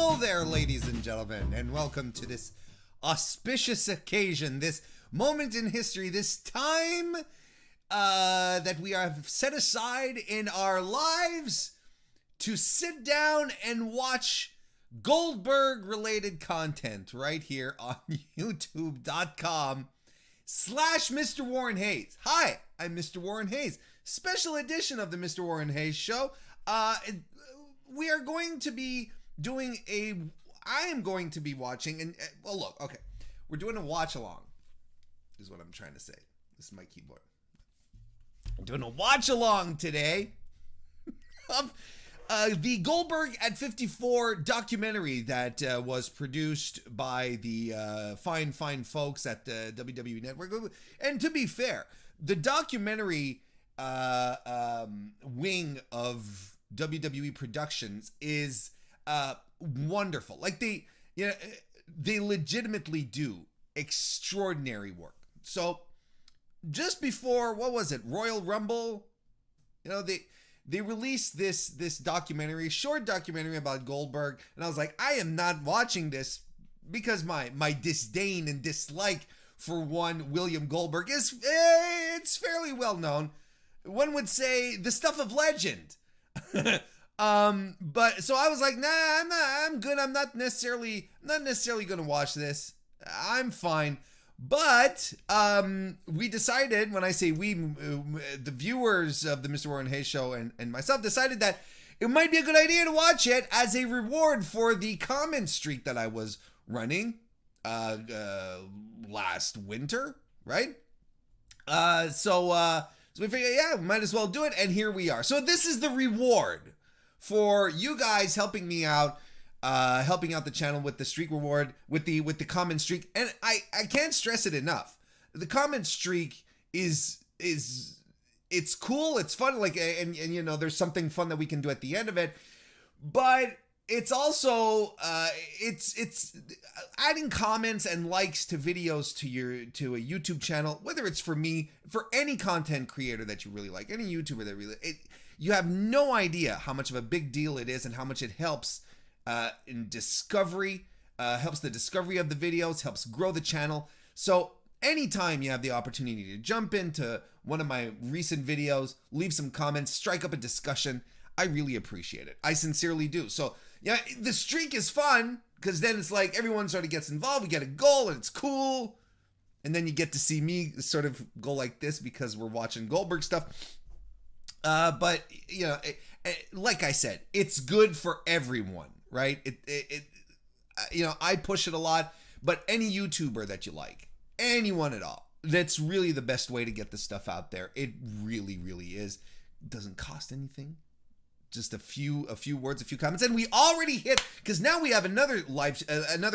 Hello there, ladies and gentlemen, and welcome to this auspicious occasion, this moment in history, this time that we have set aside in our lives to sit down and watch Goldberg-related content right here on youtube.com/MrWarrenHayes. Hi, I'm Mr. Warren Hayes. Special edition of the Mr. Warren Hayes Show. We are going to be doing I am going to be watching, and well, look, okay, we're doing a watch-along, is what I'm trying to say. This is my keyboard. I'm doing a watch-along today of the Goldberg At 54 documentary that was produced by the fine folks at the WWE Network. And to be fair, the documentary wing of WWE Productions is wonderful. Like they legitimately do extraordinary work. So just before, what was it, Royal Rumble, they released this documentary, short documentary about Goldberg, and I was like, I am not watching this because my disdain and dislike for one William Goldberg is it's fairly well known. One would say the stuff of legend. But so I was like, nah, I'm good. I'm not necessarily going to watch this. I'm fine. But we decided, when I say we, the viewers of the Mr. Warren Hayes Show and myself decided that it might be a good idea to watch it as a reward for the comment streak that I was running last winter, right? So we figured, yeah, we might as well do it, and here we are. So this is the reward for you guys helping me out, helping out the channel with the streak reward, with the comment streak. And I can't stress it enough. The comment streak is it's cool, it's fun, like, and there's something fun that we can do at the end of it. But it's also it's adding comments and likes to videos to a YouTube channel, whether it's for me, for any content creator that you really like, any YouTuber that really you have no idea how much of a big deal it is and how much it helps in discovery, helps the discovery of the videos, helps grow the channel. So anytime you have the opportunity to jump into one of my recent videos, leave some comments, strike up a discussion, I really appreciate it. I sincerely do. So yeah, the streak is fun because then it's like everyone sort of gets involved. We get a goal and it's cool. And then you get to see me sort of go like this because we're watching Goldberg stuff. But like I said, it's good for everyone, right? I push it a lot, but any YouTuber that you like, anyone at all, that's really the best way to get the stuff out there. It really, really is. It doesn't cost anything. Just a few words, a few comments, and we already hit, because now we have another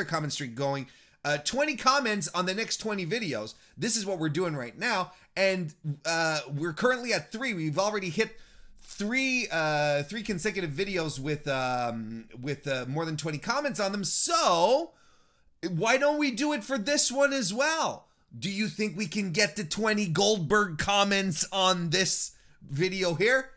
comment streak going. 20 comments on the next 20 videos. This is what we're doing right now, and we're currently at 3. We've already hit three consecutive videos with more than 20 comments on them. So why don't we do it for this one as well? Do you think we can get to 20 Goldberg comments on this video here?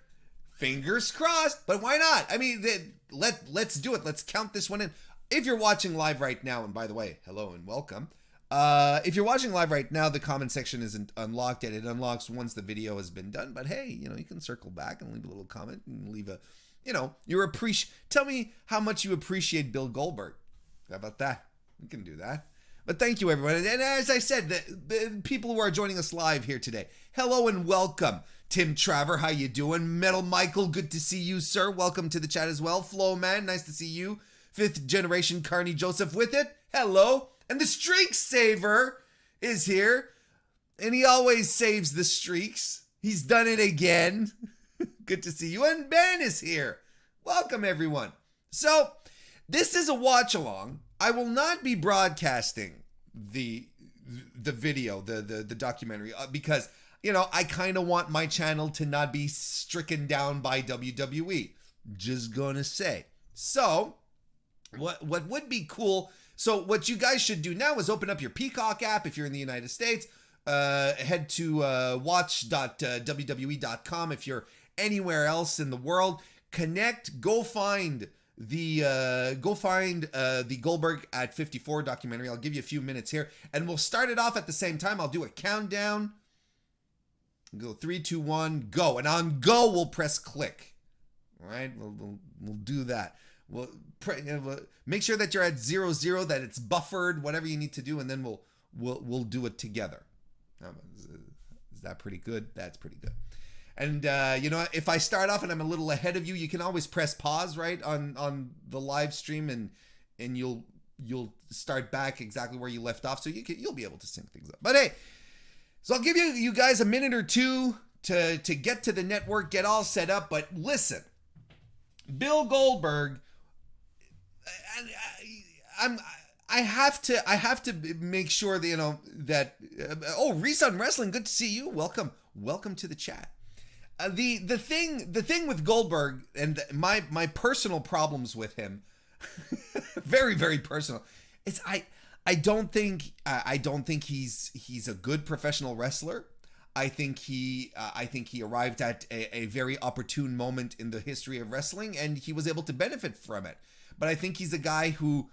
Fingers crossed, but why not? I mean, let's do it. Let's count this one in. If you're watching live right now, and by the way, hello and welcome. If you're watching live right now, the comment section isn't unlocked yet. It unlocks once the video has been done. But hey, you can circle back and leave a little comment and leave a, tell me how much you appreciate Bill Goldberg. How about that? We can do that. But thank you, everyone. And as I said, the people who are joining us live here today, hello and welcome. Tim Traver, how you doing? Metal Michael, good to see you, sir. Welcome to the chat as well. Flow Man, nice to see you. 5th generation Carney Joseph with it. Hello. And the Streak Saver is here. And he always saves the streaks. He's done it again. Good to see you. And Ben is here. Welcome, everyone. So, this is a watch-along. I will not be broadcasting the video, the documentary, because I kind of want my channel to not be stricken down by WWE. Just gonna say. So, what would be cool, so what you guys should do now is open up your Peacock app if you're in the United States. Head to watch.wwe.com if you're anywhere else in the world. Connect, go find go find the Goldberg at 54 documentary. I'll give you a few minutes here, and we'll start it off at the same time. I'll do a countdown. Go 3, 2, 1, go, and on go we'll press click. All right, we'll do that. We'll make sure that you're at 0, 0, that it's buffered, whatever you need to do, and then we'll do it together. Is that pretty good? That's pretty good. And you know, if I start off and I'm a little ahead of you, you can always press pause right on the live stream, and you'll start back exactly where you left off, so you'll be able to sync things up. But hey, so I'll give you guys a minute or two to get to the network, get all set up. But listen, Bill Goldberg, I have to make sure that, you know, that Resun Wrestling, good to see you. Welcome to the chat. The thing with Goldberg and my personal problems with him, very, very personal, is I don't think he's a good professional wrestler. I think he arrived at a very opportune moment in the history of wrestling, and he was able to benefit from it. But I think he's a guy who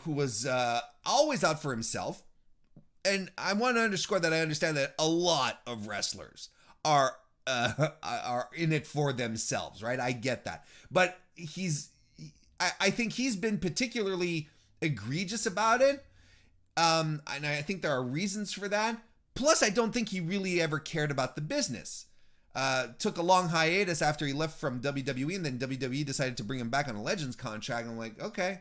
was always out for himself. And I want to underscore that I understand that a lot of wrestlers are in it for themselves, right? I get that. But I think he's been particularly egregious about it. And I think there are reasons for that. Plus, I don't think he really ever cared about the business. Took a long hiatus after he left from WWE, and then WWE decided to bring him back on a Legends contract. And I'm like, okay.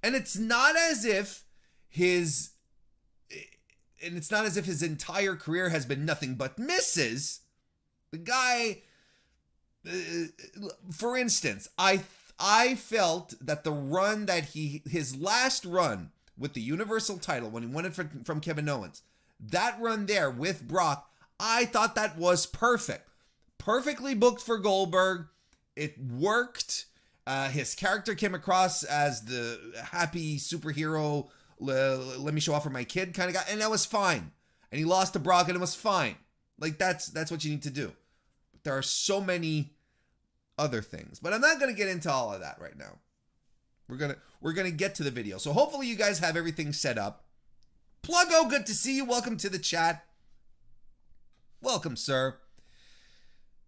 And it's not as if his entire career has been nothing but misses. The guy, for instance, I felt that the run that his last run with the Universal title, when he won it from Kevin Owens, that run there with Brock, I thought that was perfect. Perfectly booked for Goldberg. It worked. His character came across as the happy superhero, let me show off for my kid kind of guy, and that was fine. And he lost to Brock, and it was fine. Like, that's what you need to do. But there are so many other things. But I'm not going to get into all of that right now. We're gonna get to the video. So hopefully you guys have everything set up. Pluggo, good to see you. Welcome to the chat. Welcome, sir.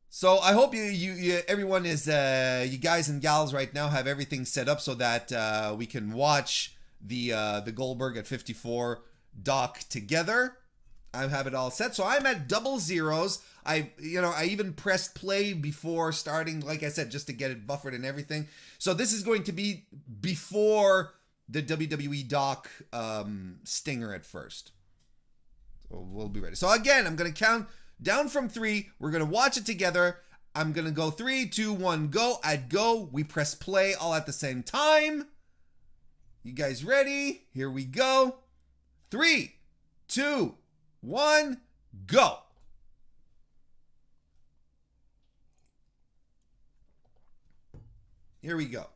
So I hope you everyone is you guys and gals right now have everything set up so that we can watch the Goldberg at 54 doc together. I have it all set. So I'm at 00. I even pressed play before starting, like I said, just to get it buffered and everything. So this is going to be before the WWE doc stinger at first. So we'll be ready. So again, I'm going to count down from 3. We're going to watch it together. I'm going to go 3, 2, 1, go. At go, we press play all at the same time. You guys ready? Here we go. 3, 2, 1, go. Here we go.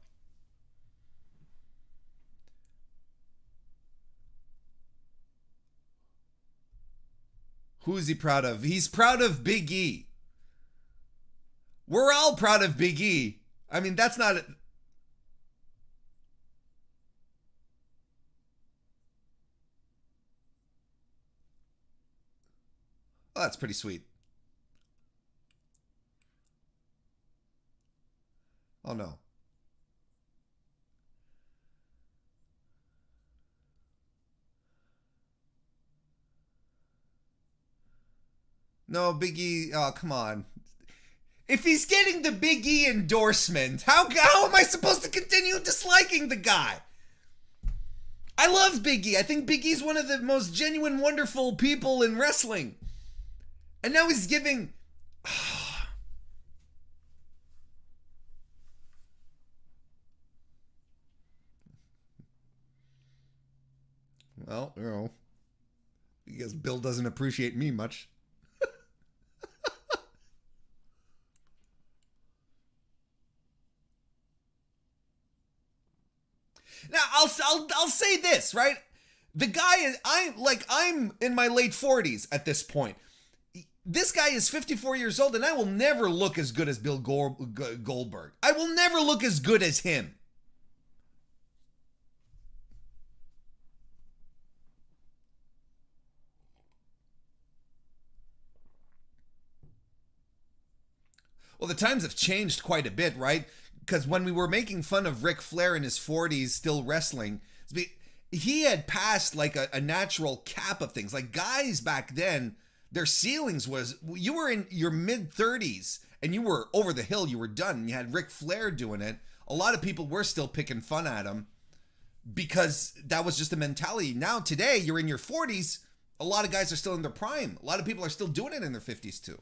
Who is he proud of? He's proud of Big E. We're all proud of Big E. I mean, that's not... Oh, that's pretty sweet. Oh, no. No, Big E, oh, come on. If he's getting the Big E endorsement, how am I supposed to continue disliking the guy? I love Big E. I think Big E's one of the most genuine, wonderful people in wrestling. And now he's giving... Well, you know, I guess Bill doesn't appreciate me much. Now, I'll say this, right? The guy is, I'm in my late 40s at this point. This guy is 54 years old, and I will never look as good as Bill Goldberg. I will never look as good as him. Well, the times have changed quite a bit, right? Because when we were making fun of Ric Flair in his 40s still wrestling, he had passed like a natural cap of things. Like guys back then, their ceilings was, you were in your mid 30s and you were over the hill, you were done. You had Ric Flair doing it. A lot of people were still picking fun at him because that was just the mentality. Now today, you're in your 40s, a lot of guys are still in their prime. A lot of people are still doing it in their 50s too.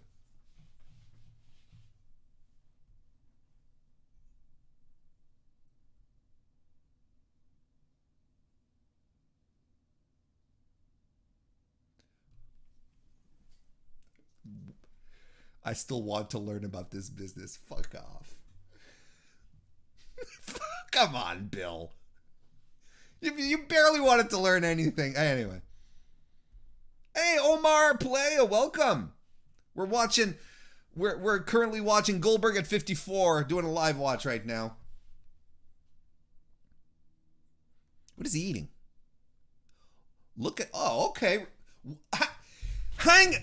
I still want to learn about this business. Fuck off. Come on, Bill. You barely wanted to learn anything. Anyway. Hey, Omar Playa, welcome. We're currently watching Goldberg at 54, doing a live watch right now. What is he eating? Look at, oh, okay.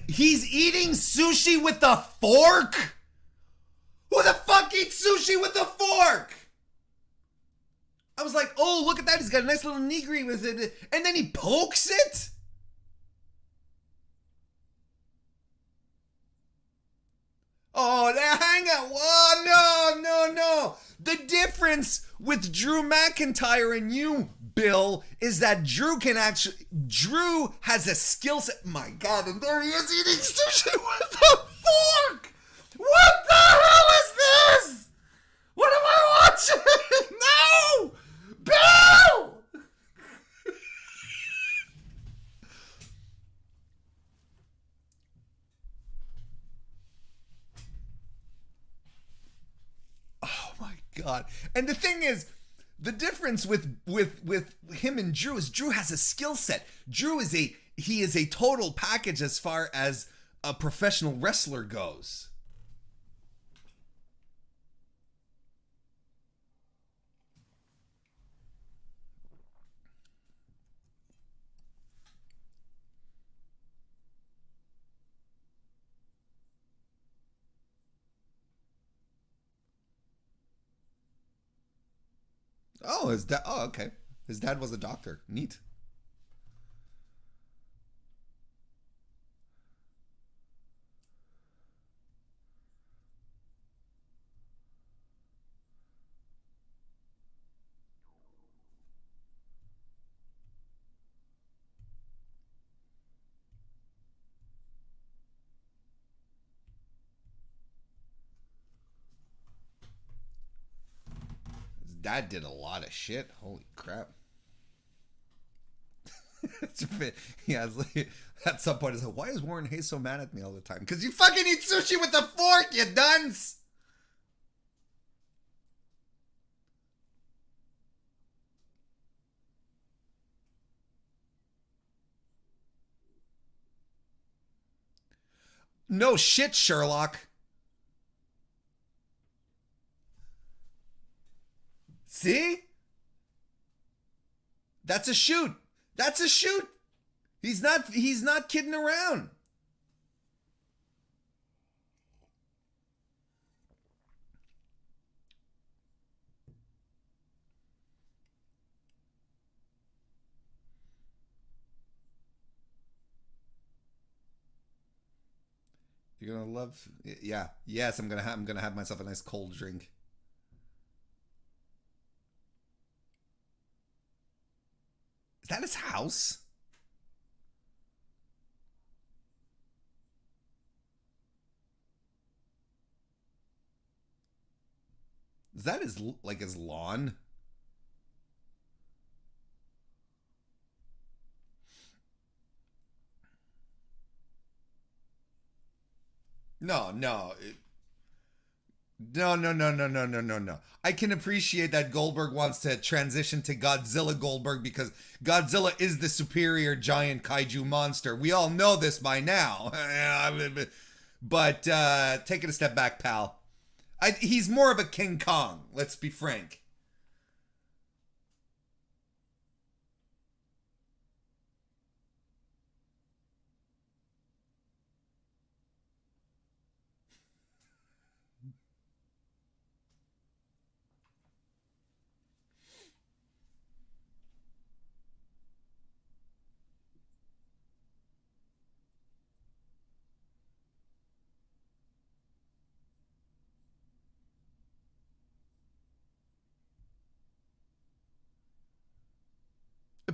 He's eating sushi with a fork? Who the fuck eats sushi with a fork? I was like, oh, look at that. He's got a nice little nigiri with it. And then he pokes it? Oh, hang on. Oh, no. The difference with Drew McIntyre and you, Bill, is that Drew has a skill set. My God, and there he is eating sushi with a fork. What the hell is this? What am I watching? No! Bill! Oh my God. And the thing is, the difference with him and Drew is Drew has a skill set. Drew is a total package as far as a professional wrestler goes. Oh, his dad. Oh, okay. His dad was a doctor. Neat. His dad did a lot of shit. Holy crap. Yeah, like, at some point, it's like, why is Warren Hayes so mad at me all the time? Because you fucking eat sushi with a fork, you dunce! No shit, Sherlock. See? That's a shoot. That's a shoot. He's not kidding around. You're gonna love, yeah, yes. I'm gonna have myself a nice cold drink. Is that his house? Is that his lawn? No, no. No. I can appreciate that Goldberg wants to transition to Godzilla Goldberg because Godzilla is the superior giant kaiju monster. We all know this by now. But take it a step back, pal. He's more of a King Kong, let's be frank.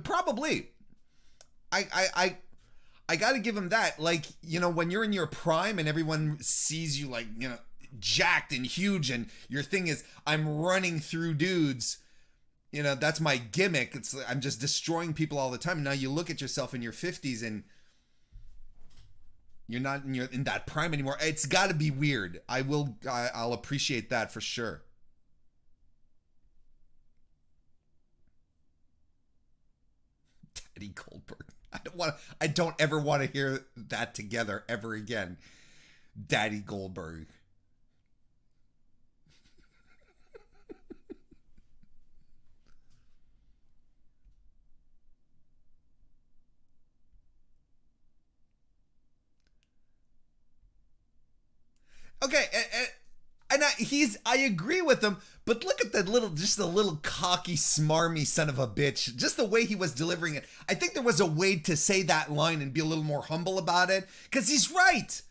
Probably. I got to give him that. Like, you know, when you're in your prime and everyone sees you like, you know, jacked and huge, and your thing is, I'm running through dudes. You know, that's my gimmick. It's I'm just destroying people all the time. And now you look at yourself in your 50s and you're not in that prime anymore. It's got to be weird. I'll appreciate that for sure. Daddy Goldberg. I don't ever want to hear that together ever again. Daddy Goldberg. Okay, and I agree with him, but look at just the little cocky, smarmy son of a bitch. Just the way he was delivering it. I think there was a way to say that line and be a little more humble about it, because he's right.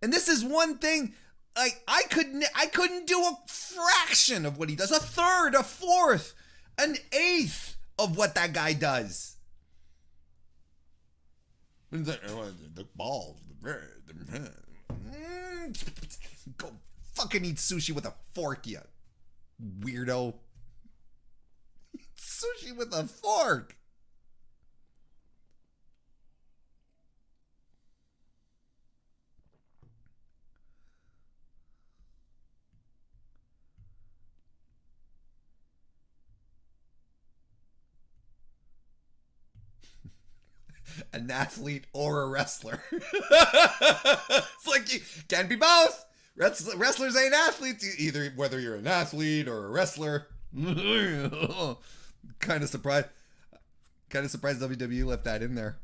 And this is one thing, like, I couldn't do a fraction of what he does, a third, a fourth, an eighth of what that guy does. The balls, go fucking eat sushi with a fork, you weirdo. Eat sushi with a fork. An athlete or a wrestler. It's like you can't be both. Wrestlers ain't athletes either, whether you're an athlete or a wrestler. Kind of surprised WWE left that in there.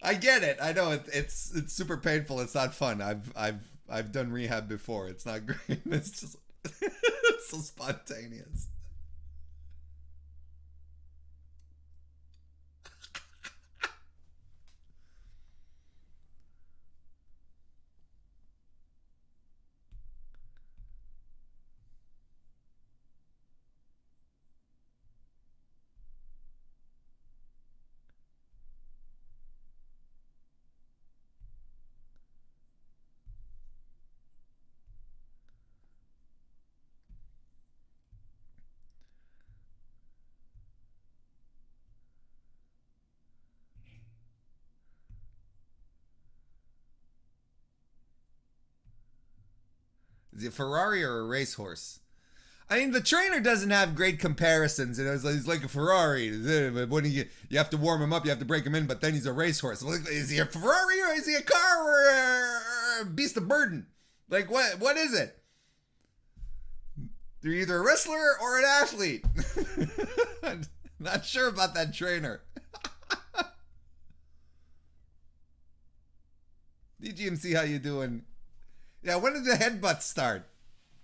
I get it. I know it's super painful. It's not fun. I've done rehab before. It's not great. It's just it's so spontaneous. Is it a Ferrari or a racehorse? I mean, the trainer doesn't have great comparisons. You know, he's like a Ferrari. But when you have to warm him up, you have to break him in. But then he's a racehorse. Is he a Ferrari or is he a car or a beast of burden? Like what is it? They're either a wrestler or an athlete. I'm not sure about that trainer. DGMC, how you doing? Yeah, when did the headbutts start?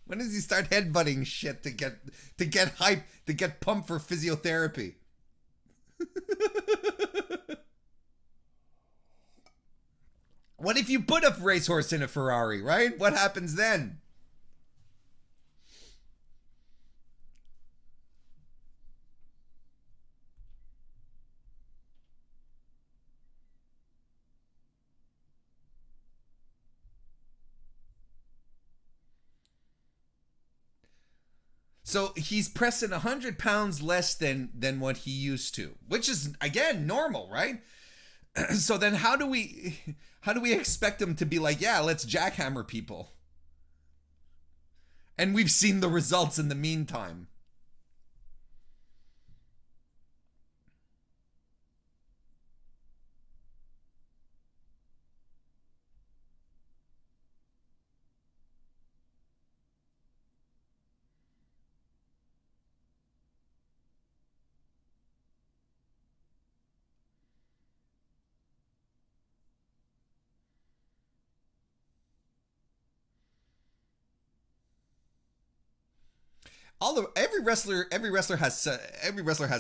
When does he start headbutting shit to get hype, to get pumped for physiotherapy? What if you put a racehorse in a Ferrari, right? What happens then? So he's pressing 100 pounds less than what he used to, which is again normal, right? So then how do we expect him to be like, yeah, let's jackhammer people? And we've seen the results in the meantime. Every wrestler has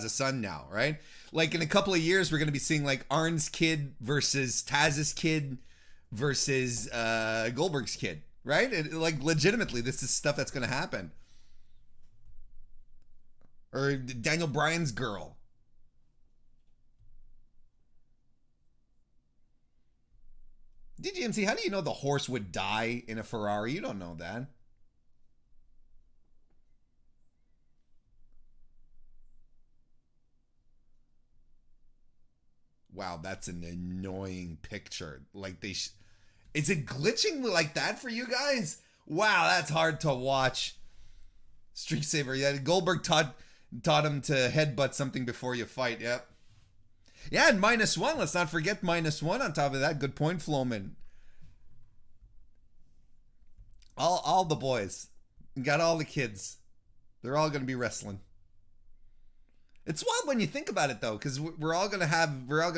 a son now, right? Like in a couple of years, we're gonna be seeing like Arn's kid versus Taz's kid versus Goldberg's kid, right? Like legitimately, this is stuff that's gonna happen. Or Daniel Bryan's girl. DGMC, how do you know the horse would die in a Ferrari? You don't know that. Wow, that's an annoying picture. Like is it glitching like that for you guys? Wow, that's hard to watch. Streak Saver, yeah. Goldberg taught him to headbutt something before you fight. Yep. Yeah, and -1. Let's not forget -1 on top of that. Good point, Floman. All the boys. Got all the kids. They're all gonna be wrestling. It's wild when you think about it, though, because we're all gonna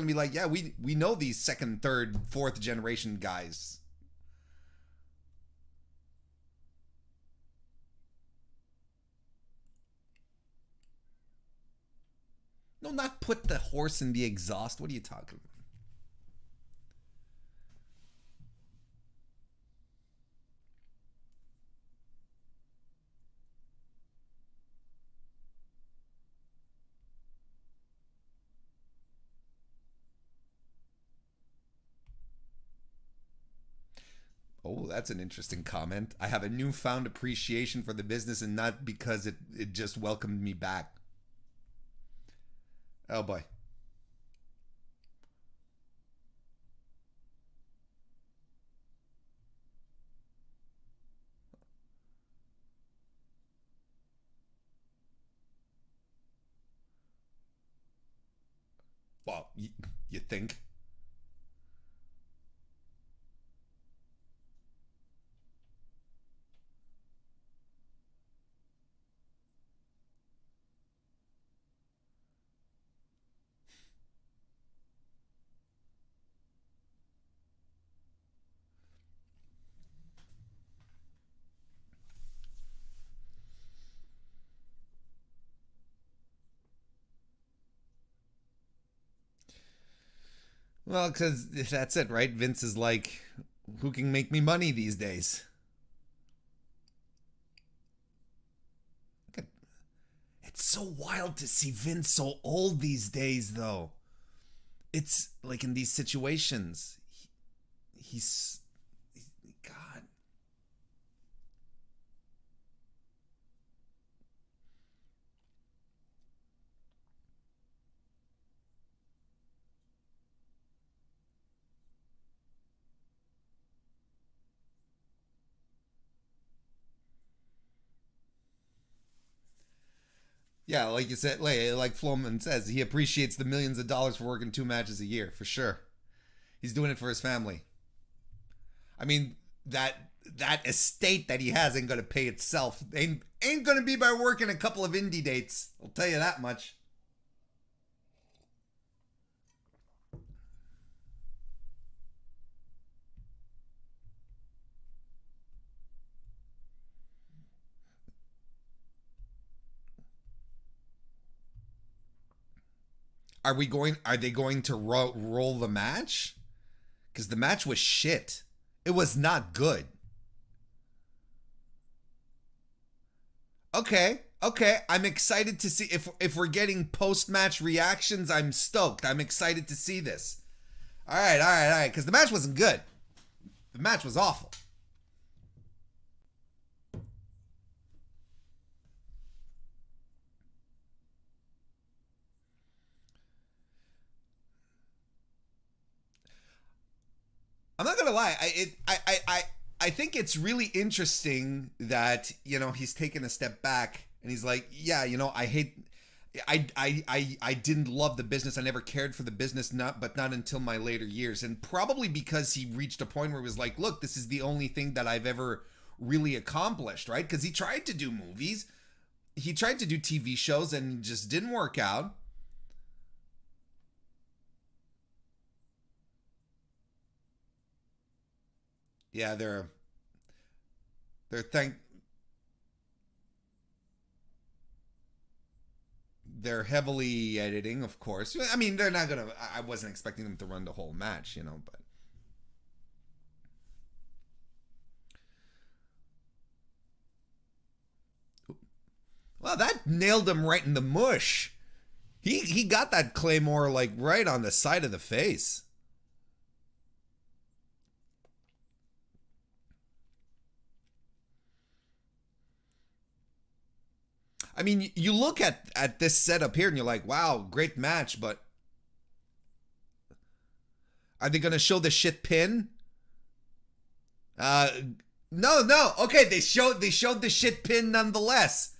be like, yeah, we know these second, third, fourth generation guys. No, not put the horse in the exhaust. What are you talking about? Oh, that's an interesting comment. I have a newfound appreciation for the business and not because it just welcomed me back. Oh boy. Well, you think? Well, because that's it, right? Vince is like, who can make me money these days? It's so wild to see Vince so old these days, though. It's like in these situations, he's God. Yeah, like you said, like Floman says, he appreciates the millions of dollars for working 2 matches a year, for sure. He's doing it for his family. I mean, that estate that he has ain't gonna pay itself. Ain't gonna be by working a couple of indie dates. I'll tell you that much. Are they going to roll the match? Because the match was shit. It was not good. Okay. I'm excited to see if we're getting post-match reactions. I'm stoked. I'm excited to see this. All right. Because the match wasn't good. The match was awful. I'm not gonna lie. I think it's really interesting that, you know, he's taken a step back and he's like, yeah, you know, I didn't love the business. I never cared for the business, but not until my later years. And probably because he reached a point where he was like, look, this is the only thing that I've ever really accomplished, right? Because he tried to do movies, he tried to do TV shows, and just didn't work out. Yeah, they're thank they're heavily editing, of course. I mean, they're not gonna. I wasn't expecting them to run the whole match, you know, but. Well, that nailed him right in the mush. He got that claymore like right on the side of the face. I mean, you look at this setup here and you're like, wow, great match, but are they gonna show the shit pin? Uh no, no. Okay, they showed the shit pin nonetheless.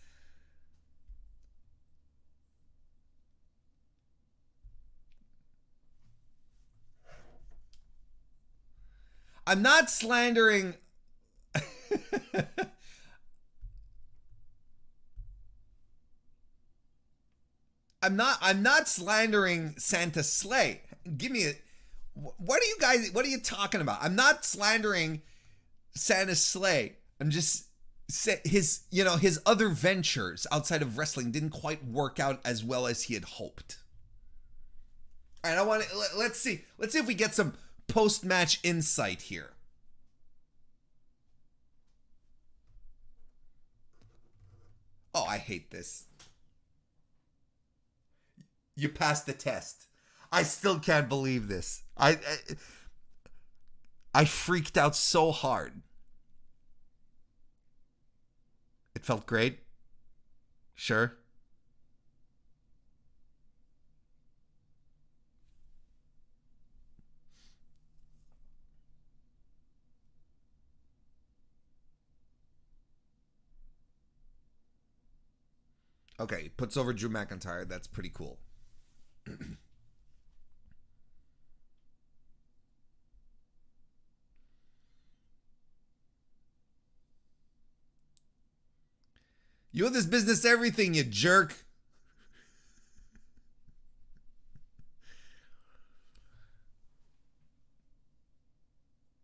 I'm not slandering. I'm not slandering Santa Slay. Give me a. What are you talking about? I'm not slandering Santa Slay. I'm just his other ventures outside of wrestling didn't quite work out as well as he had hoped. All right, let's see if we get some post-match insight here. Oh, I hate this. You passed the test. I still can't believe this. I freaked out so hard. It felt great. Sure. Okay, puts over Drew McIntyre. That's pretty cool. You owe this business everything, you jerk.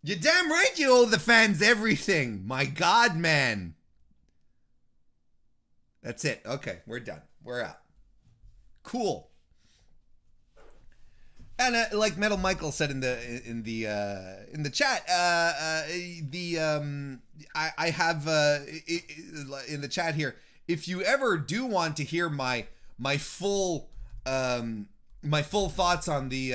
You're damn right you owe the fans everything. My God, man. That's it. Okay, we're done. We're out. Cool. And like Metal Michael said in the chat, I have in the chat here. If you ever do want to hear my full thoughts on the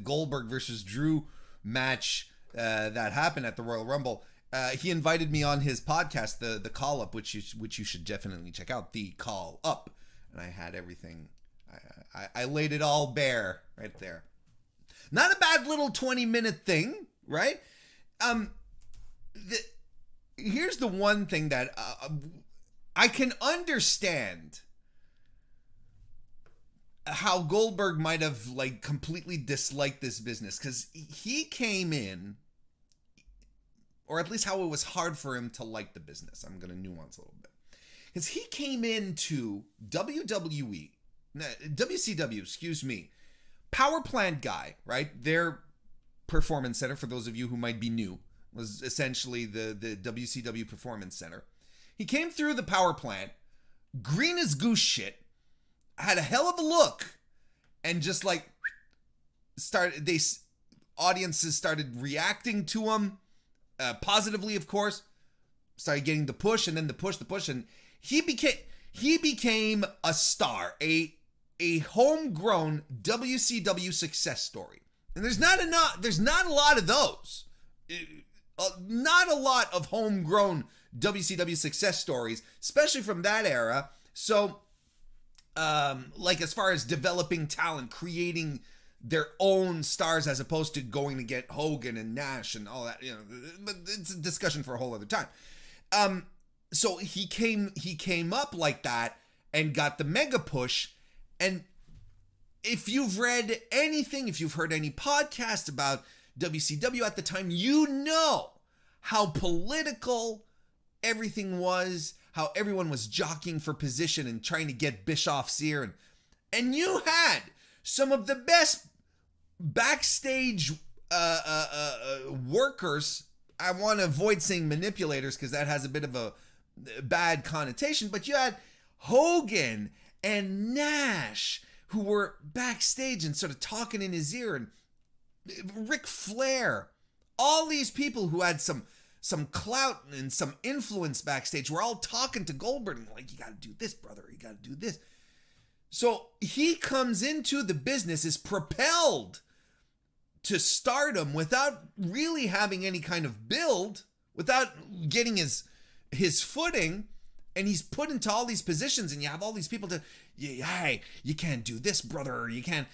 Goldberg versus Drew match that happened at the Royal Rumble, he invited me on his podcast, the Call Up, which you should definitely check out, the Call Up. And I had everything. I laid it all bare right there. Not a bad little 20-minute thing, right? Here's the one thing that I can understand how Goldberg might have like completely disliked this business, because he came in, or at least how it was hard for him to like the business. I'm going to nuance a little bit. Because he came into WCW, excuse me, power plant guy, right? Their performance center, for those of you who might be new, was essentially the WCW Performance Center. He came through the power plant, green as goose shit, had a hell of a look, and just like audiences started reacting to him, positively, of course. Started getting the push, and then the push, and he became a star, a homegrown WCW success story. And there's not a lot of those. Not a lot of homegrown WCW success stories, especially from that era. So like as far as developing talent, creating their own stars as opposed to going to get Hogan and Nash and all that, but it's a discussion for a whole other time. So he came up like that and got the mega push. And if you've read anything, if you've heard any podcast about WCW at the time, you know how political everything was, how everyone was jockeying for position and trying to get Bischoff's ear. And you had some of the best backstage workers. I want to avoid saying manipulators because that has a bit of a bad connotation, but you had Hogan and Nash who were backstage and sort of talking in his ear, and Ric Flair. All these people who had some clout and some influence backstage were all talking to Goldberg and like, you got to do this, brother. You got to do this. So he comes into the business, is propelled to stardom without really having any kind of build, without getting his footing, and he's put into all these positions, and you have all these people to, hey, you can't do this, brother. You can't,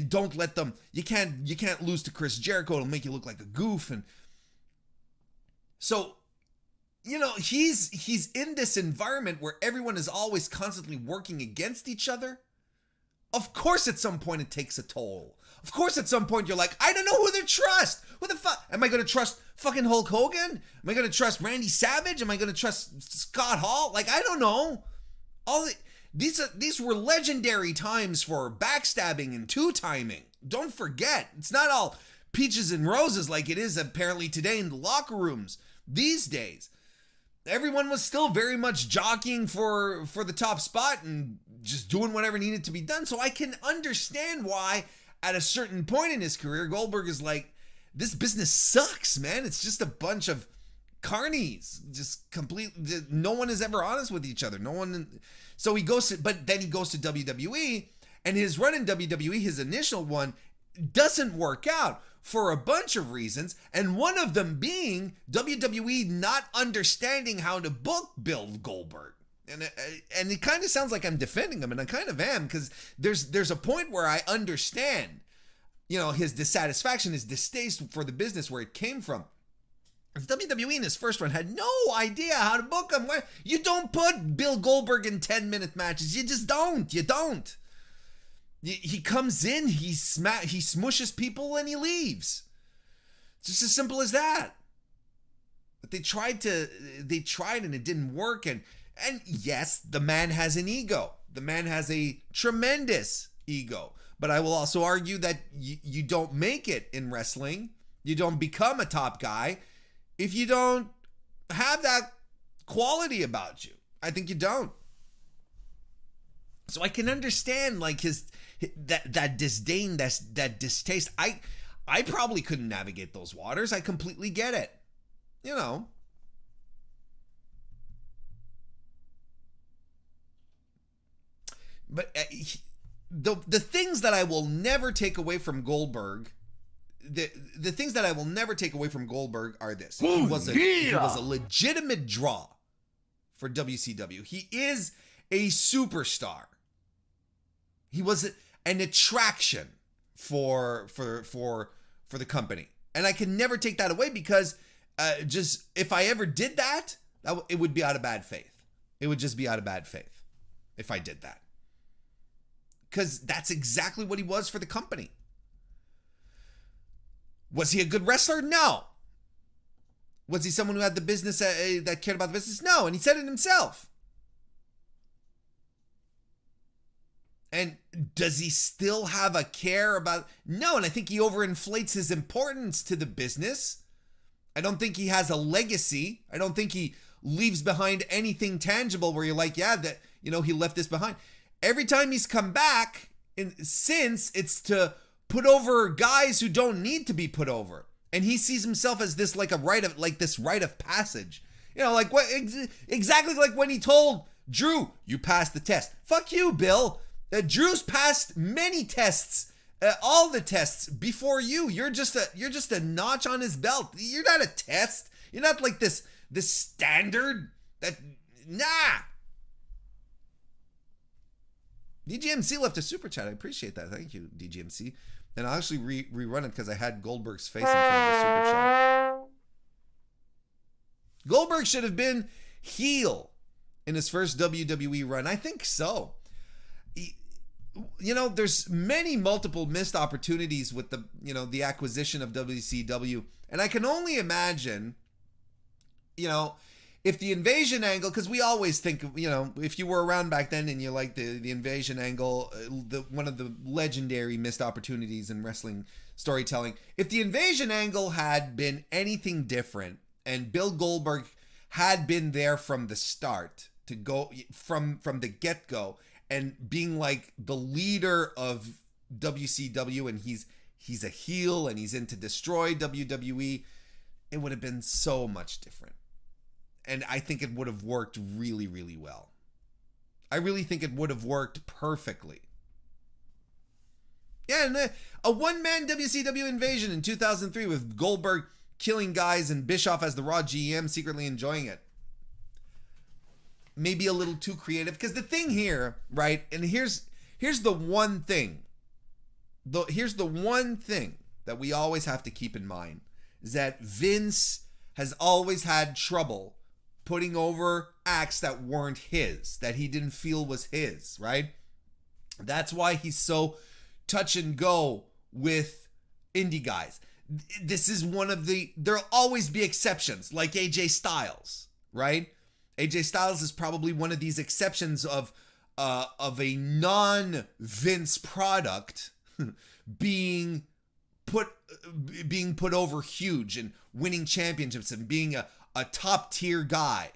don't let them, you can't lose to Chris Jericho. It'll make you look like a goof. And so, he's in this environment where everyone is always constantly working against each other. Of course, at some point it takes a toll. Of course, at some point you're like, I don't know who to trust. Who the fuck? Am I going to trust fucking Hulk Hogan? Am I going to trust Randy Savage? Am I going to trust Scott Hall? Like, I don't know. These were legendary times for backstabbing and two-timing. Don't forget, it's not all peaches and roses like it is apparently today in the locker rooms these days. Everyone was still very much jockeying for the top spot and just doing whatever needed to be done. So I can understand why at a certain point in his career, Goldberg is like, this business sucks, man. It's just a bunch of carnies, just completely, no one is ever honest with each other. So he goes to WWE, and his run in WWE, his initial one, doesn't work out for a bunch of reasons, and one of them being WWE not understanding how to book build Goldberg. And it kind of sounds like I'm defending him, and I kind of am, because there's a point where I understand, his dissatisfaction, his distaste for the business, where it came from. WWE in his first run had no idea how to book him. You don't put Bill Goldberg in 10-minute matches. You just don't. You don't. He comes in, he smushes people, and he leaves. It's just as simple as that. But they tried and it didn't work. And yes, the man has an ego. The man has a tremendous ego. But I will also argue that you don't make it in wrestling. You don't become a top guy if you don't have that quality about you. I think you don't. So I can understand like that disdain, that distaste. I probably couldn't navigate those waters. I completely get it. But the things that I will never take away from Goldberg, the things that I will never take away from Goldberg are this. He was a legitimate draw for WCW. He is a superstar. He was an attraction for the company. And I can never take that away because just if I ever did that, it would be out of bad faith. It would just be out of bad faith if I did that. Because that's exactly what he was for the company. Was he a good wrestler? No. Was he someone who had the business that cared about the business? No. And he said it himself. And does he still have a care about? No. And I think he overinflates his importance to the business. I don't think he has a legacy. I don't think he leaves behind anything tangible where you're like, yeah, that, he left this behind. Every time he's come back, since it's to put over guys who don't need to be put over, and he sees himself as this like this rite of passage. Like what exactly like when he told Drew, "You passed the test." Fuck you, Bill. Drew's passed many tests, all the tests before you. You're just a notch on his belt. You're not a test. You're not like this standard. Nah. DGMC left a super chat. I appreciate that. Thank you, DGMC. And I'll actually rerun it because I had Goldberg's face in front of the super chat. Goldberg should have been heel in his first WWE run. I think so. You know, there's multiple missed opportunities with the acquisition of WCW. And I can only imagine, if the invasion angle, because we always think, if you were around back then and you like the invasion angle, one of the legendary missed opportunities in wrestling storytelling, if the invasion angle had been anything different and Bill Goldberg had been there from the start, to go from the get-go and being like the leader of WCW, and he's a heel and he's in to destroy WWE, it would have been so much different. And I think it would have worked really, really well. I really think it would have worked perfectly. Yeah, and a one-man WCW invasion in 2003 with Goldberg killing guys and Bischoff as the Raw GM secretly enjoying it. Maybe a little too creative. Because the thing here, right, and here's the one thing. Here's the one thing that we always have to keep in mind, is that Vince has always had trouble putting over acts that weren't his, that he didn't feel was his, right? That's why he's so touch and go with indie guys. This is there'll always be exceptions, like AJ Styles, right? AJ Styles is probably one of these exceptions of a non-Vince product being put over huge and winning championships and being a top tier guy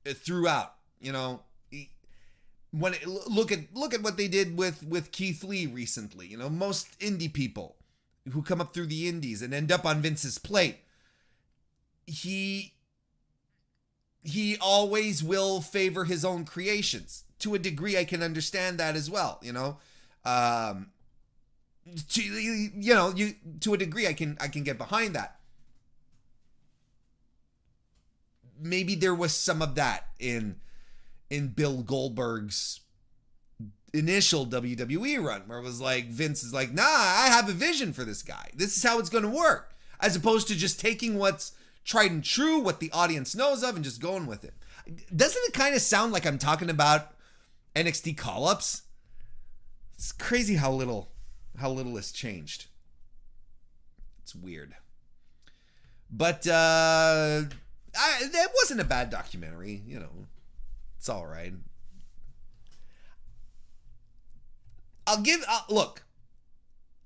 throughout. Look at what they did with Keith Lee recently. Most indie people who come up through the indies and end up on Vince's plate, he always will favor his own creations. To a degree, I can understand that as well. To a degree, I can get behind that. Maybe there was some of that in Bill Goldberg's initial WWE run, where it was like, Vince is like, nah, I have a vision for this guy. This is how it's going to work. As opposed to just taking what's tried and true, what the audience knows of, and just going with it. Doesn't it kind of sound like I'm talking about NXT call-ups? It's crazy how little has changed. It's weird. But that wasn't a bad documentary. It's all right. Look,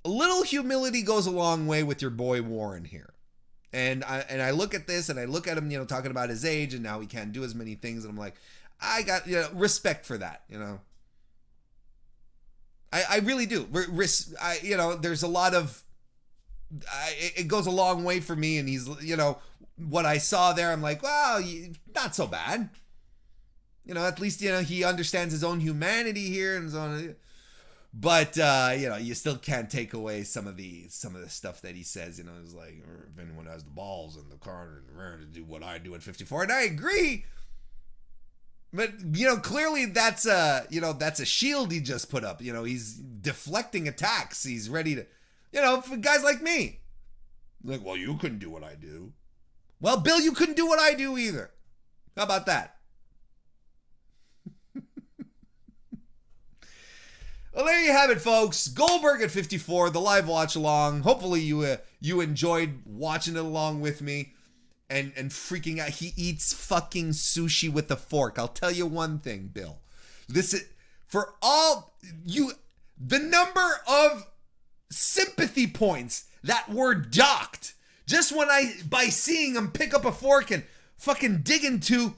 a little humility goes a long way with your boy Warren here. And I look at this and I look at him, talking about his age and now he can't do as many things. And I'm like, I got, respect for that, I really do. There's a lot of, it goes a long way for me. And he's, what I saw there, I'm like, well, not so bad. At least, he understands his own humanity here and his own. But you still can't take away some of the stuff that he says. It's like, if anyone has the balls in the car to do what I do at 54, and I agree. But clearly that's a shield he just put up. He's deflecting attacks. He's ready to, for guys like me. Like, well, you couldn't do what I do. Well, Bill, you couldn't do what I do either. How about that? Well, there you have it, folks. Goldberg at 54, the live watch along. Hopefully you enjoyed watching it along with me and freaking out. He eats fucking sushi with a fork. I'll tell you one thing, Bill. This is for all you, the number of sympathy points that were docked just by seeing him pick up a fork and fucking dig into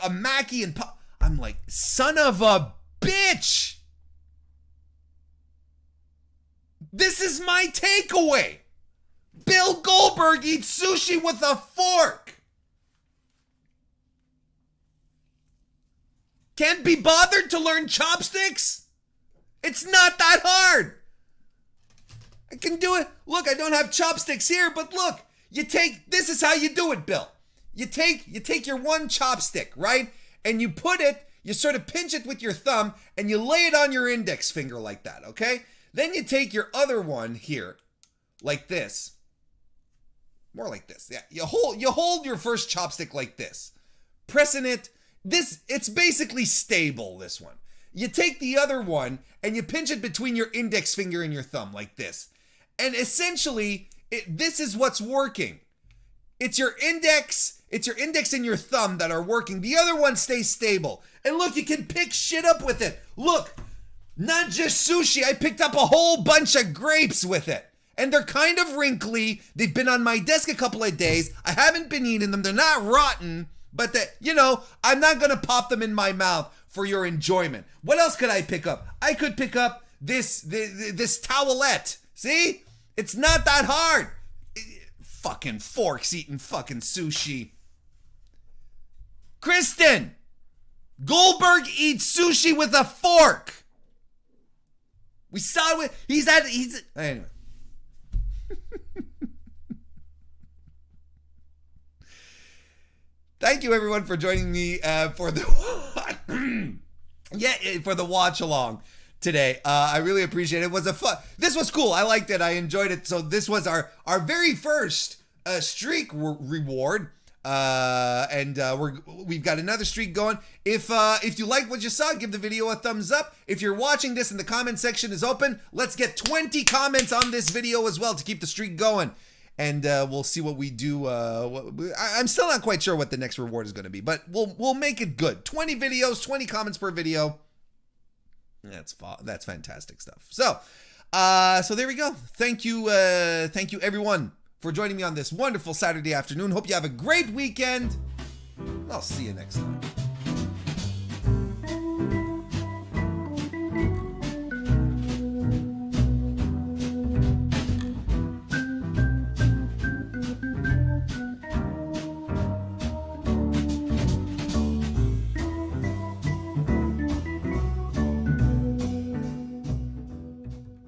a Mackie and I'm like, son of a bitch. This is my takeaway. Bill Goldberg eats sushi with a fork. Can't be bothered to learn chopsticks? It's not that hard. I can do it. Look, I don't have chopsticks here, but look, this is how you do it, Bill. You take your one chopstick, right? And you put it you sort of pinch it with your thumb and you lay it on your index finger like that, okay? Then you take your other one here, like this. More like this. Yeah, you hold your first chopstick like this. Pressing it. It's basically stable, this one. You take the other one and you pinch it between your index finger and your thumb like this. And essentially, this is what's working. It's your index and your thumb that are working. The other one stays stable. And look, you can pick shit up with it. Look, not just sushi. I picked up a whole bunch of grapes with it. And they're kind of wrinkly. They've been on my desk a couple of days. I haven't been eating them. They're not rotten. But, I'm not going to pop them in my mouth for your enjoyment. What else could I pick up? I could pick up this towelette. See? It's not that hard. Fucking forks eating fucking sushi. Kristen! Goldberg eats sushi with a fork. We saw it. Anyway. Thank you everyone for joining me for the watch along today. I really appreciate it. It was this was cool. I liked it. I enjoyed it. So this was our very first streak reward. And we've got another streak going. If you like what you saw, give the video a thumbs up. If you're watching this and the comment section is open, let's get 20 comments on this video as well to keep the streak going. And we'll see what we do. I'm still not quite sure what the next reward is going to be, but we'll make it good. 20 videos, 20 comments per video. That's fantastic stuff. So there we go. Thank you everyone for joining me on this wonderful Saturday afternoon. Hope you have a great weekend. I'll see you next time.